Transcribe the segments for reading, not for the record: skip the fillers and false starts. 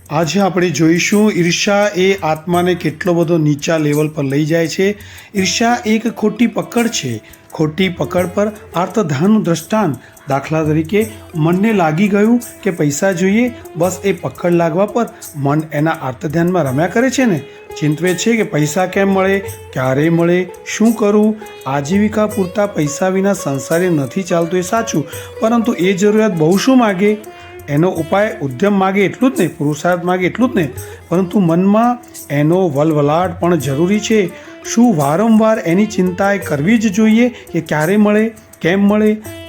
આજે આપણે જોઈશું ઈર્ષા એ આત્માને કેટલો બધો નીચા લેવલ પર લઈ જાય છે। ઈર્ષા એક ખોટી પકડ છે। ખોટી પકડ પર આર્તધ્યાનનું દ્રષ્ટાંત, દાખલા તરીકે મનને લાગી ગયું કે પૈસા જોઈએ, બસ એ પકડ લાગવા પર મન એના આર્તધ્યાનમાં રમ્યા કરે છે ને, ચિંતવે છે કે પૈસા કેમ મળે, ક્યારે મળે, શું કરું। આજીવિકા પૂરતા પૈસા વિના સંસારે નથી ચાલતું એ સાચું, પરંતુ એ જરૂરિયાત બહુ શું માગે, એનો ઉપાય ઉદ્યમ માગે એટલું જ નહીં, પુરુષાર્થ માગે એટલું જ નહીં, પરંતુ મનમાં એનો વલવલાટ પણ જરૂરી છે। શું વારંવાર એની ચિંતા એ કરવી જ જોઈએ કે ક્યારે મળે,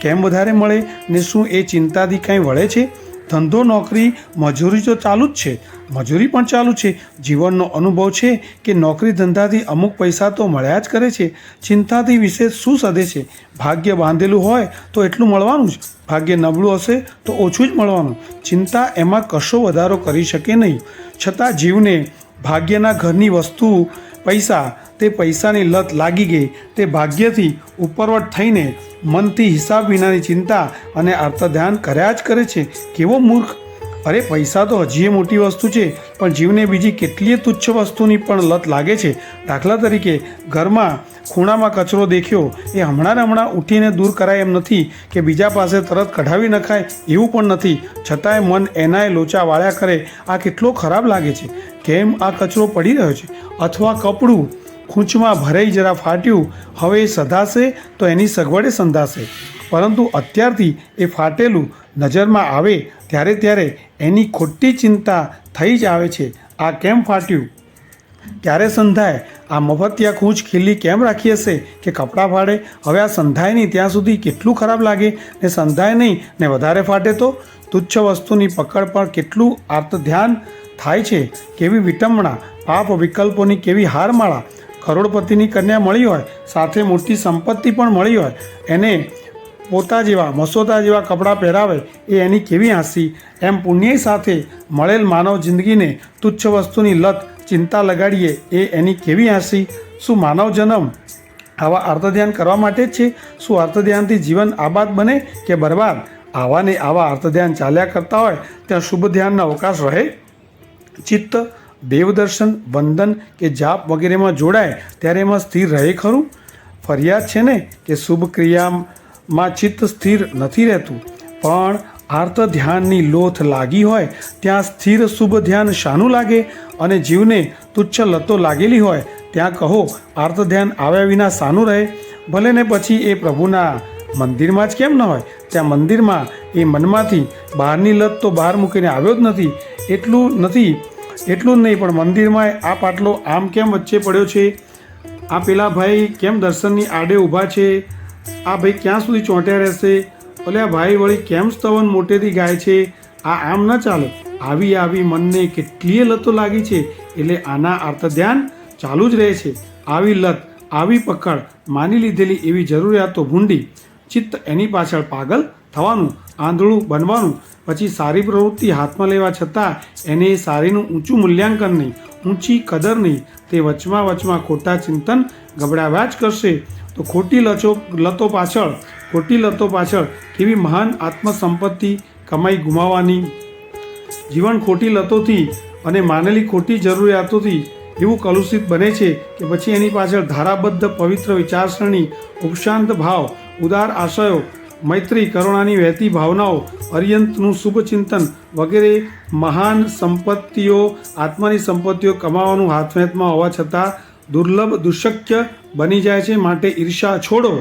કેમ વધારે મળે, ને શું એ ચિંતાથી કંઈ વળે છે? ધંધો, નોકરી, મજૂરી તો ચાલુ જ છે, મજૂરી પણ ચાલુ છે। જીવનનો અનુભવ છે કે નોકરી ધંધાથી અમુક પૈસા તો મળ્યા જ કરે છે। ચિંતાથી વિશેષ શું સધે છે? ભાગ્ય બાંધેલું હોય તો એટલું મળવાનું જ, ભાગ્ય નબળું હશે તો ઓછું જ મળવાનું। ચિંતા એમાં કશો વધારો કરી શકે નહીં। છતાં જીવને ભાગ્યના ઘરની વસ્તુ, પૈસા, તે પૈસાની લત લાગી ગઈ, તે ભાગ્યથી ઉપરવટ થઈને મનથી હિસાબ વિનાની ચિંતા અને આર્તધ્યાન કર્યા જ કરે છે। કેવો મૂર્ખ! અરે પૈસા તો હજીએ મોટી વસ્તુ છે, પણ જીવને બીજી કેટલીય તુચ્છ વસ્તુની પણ લત લાગે છે। દાખલા તરીકે ઘરમાં ખૂણામાં કચરો દેખ્યો, એ હમણાં ઉઠીને દૂર કરાય એમ નથી કે બીજા પાસે તરત કઢાવી નખાય એવું પણ નથી, છતાંય મન એનાય લોચા વાળ્યા કરે, આ કેટલો ખરાબ લાગે છે, કેમ આ કચરો પડી રહ્યો છે? અથવા કપડું ખૂંચમાં ભરાઈ જરા ફાટ્યું, હવે એ સધાશે તો એની સગવડે સંધાશે, પરંતુ અત્યારથી એ ફાટેલું નજરમાં આવે ત્યારે એની ખોટી ચિંતા થઈ જ આવે છે। આ કેમ ફાટ્યું, ક્યારે સંધાય, આ મફતિયા ખૂંચ ખીલ્લી કેમ રાખી હશે કે કપડાં ફાડે, હવે આ સંધાય નહીં ત્યાં સુધી કેટલું ખરાબ લાગે, ને સંધાય નહીં ને વધારે ફાટે તો? તુચ્છ વસ્તુની પકડ પર કેટલું આર્તધ્યાન થાય છે, કેવી વિટંબણા, પાપ વિકલ્પોની કેવી હારમાળા। કરોડપતિની કન્યા મળી હોય, સાથે મોટી સંપત્તિ પણ મળી હોય, એને પોતા જેવા મસોદા જેવા કપડાં પહેરાવે, એ એની કેવી હાંસી। એમ પુણ્ય સાથે મળેલ માનવ જિંદગીને તુચ્છ વસ્તુની લત, ચિંતા લગાડીએ, એ એની કેવી હાંસી। શું માનવ જન્મ આવા આર્તધ્યાન કરવા માટે જ છે? શું આર્તધ્યાનથી જીવન આબાદ બને કે બરબાદ? આવાને આવા આર્તધ્યાન ચાલ્યા કરતા હોય ત્યાં શુભ ધ્યાનનો અવકાશ રહે? ચિત્ત દેવદર્શન, વંદન કે જાપ વગેરેમાં જોડાય ત્યારે એમાં સ્થિર રહે ખરું? ફરિયાદ છે ને કે શુભ ક્રિયામાં ચિત્ત સ્થિર નથી રહેતું, પણ આર્ત ધ્યાનની લોથ લાગી હોય ત્યાં સ્થિર શુભ ધ્યાન શાનું લાગે? અને જીવને તુચ્છ લતો લાગેલી હોય ત્યાં કહો આર્ત ધ્યાન આવ્યા વિના શાનું રહે? ભલે ને પછી એ પ્રભુના મંદિરમાં જ કેમ ન હોય, ત્યાં મંદિરમાં એ મનમાંથી બહારની લત તો બહાર મૂકીને આવ્યો જ નથી। એટલું જ નહીં, પણ મંદિરમાં આ પાટલો આમ કેમ વચ્ચે પડ્યો છે, આ પેલા ભાઈ કેમ દર્શનની આડે ઊભા છે, આ ભાઈ ક્યાં સુધી ચોંટ્યા રહેશે, ભલે આ ભાઈ વળી કેમ સ્તવન મોટેથી ગાય છે, આ આમ ન ચાલે। આવી મનને કેટલીય લતો લાગી છે, એટલે આના આર્તધ્યાન ચાલુ જ રહે છે। આવી લત, આવી પકડ, માની લીધેલી એવી જરૂરિયાતો ભૂંડી, ચિત્ત એની પાછળ પાગલ થવાનું, આંધળું બનવાનું, પછી સારી પ્રવૃત્તિ હાથમાં લેવા છતાં એને સારીનું ઊંચું મૂલ્યાંકન નહીં, ઊંચી કદર નહીં, તે વચમાં ખોટા ચિંતન ગબડાવ્યા જ કરશે। તો ખોટી લતો પાછળ કેવી મહાન આત્મસંપત્તિ કમાઈ ગુમાવવાની। જીવન ખોટી લતોથી અને માનેલી ખોટી જરૂરિયાતોથી એવું કલુષિત બને છે કે પછી એની પાછળ ધારાબદ્ધ પવિત્ર વિચારસરણી, ઉપશાંત ભાવ, ઉદાર આશયો, મૈત્રી, કરુણાની વહેતી ભાવનાઓ, અર્યંતનું શુભ ચિંતન વગેરે મહાન સંપત્તિઓ, આત્માની સંપત્તિઓ કમાવાનું હાથમાં હોવા છતાં દુર્લભ, દુઃશક્ય બની જાય છે। માટે ઈર્ષા છોડો।